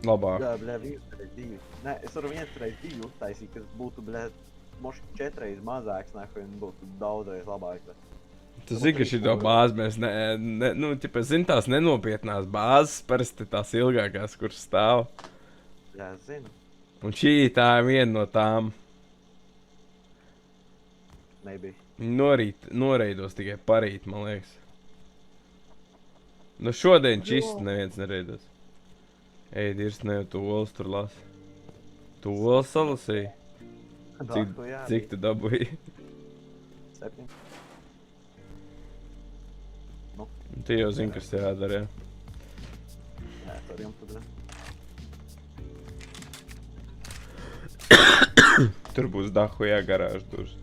Labāk. Jā, bļā, 1x2. Nē, es varu 1x2 uztaisīt, kas būtu, bļā, moši 4 mazāks, nāku, un būtu daudreiz labāk. Tu zini, ka šito bāzi mēs nu, tipa, zini tās nenopietnās bāzes, parasti tās ilgākās, kuras stāv. Jā, es zinu. Un šī tā ir viena no tām. Maybe. Noreidos tikai parīt, man liekas. Nu šodien čist neviens nereidos. Ej, Dirs, ne jau tu olas tur lasi. Tu olas salasīji? Cik tu dabūji? 7. Nu. Tu jau zini, kas jādara, jā. Jā, tur jums tad. Tur būs dahu, jā, garāžu durs.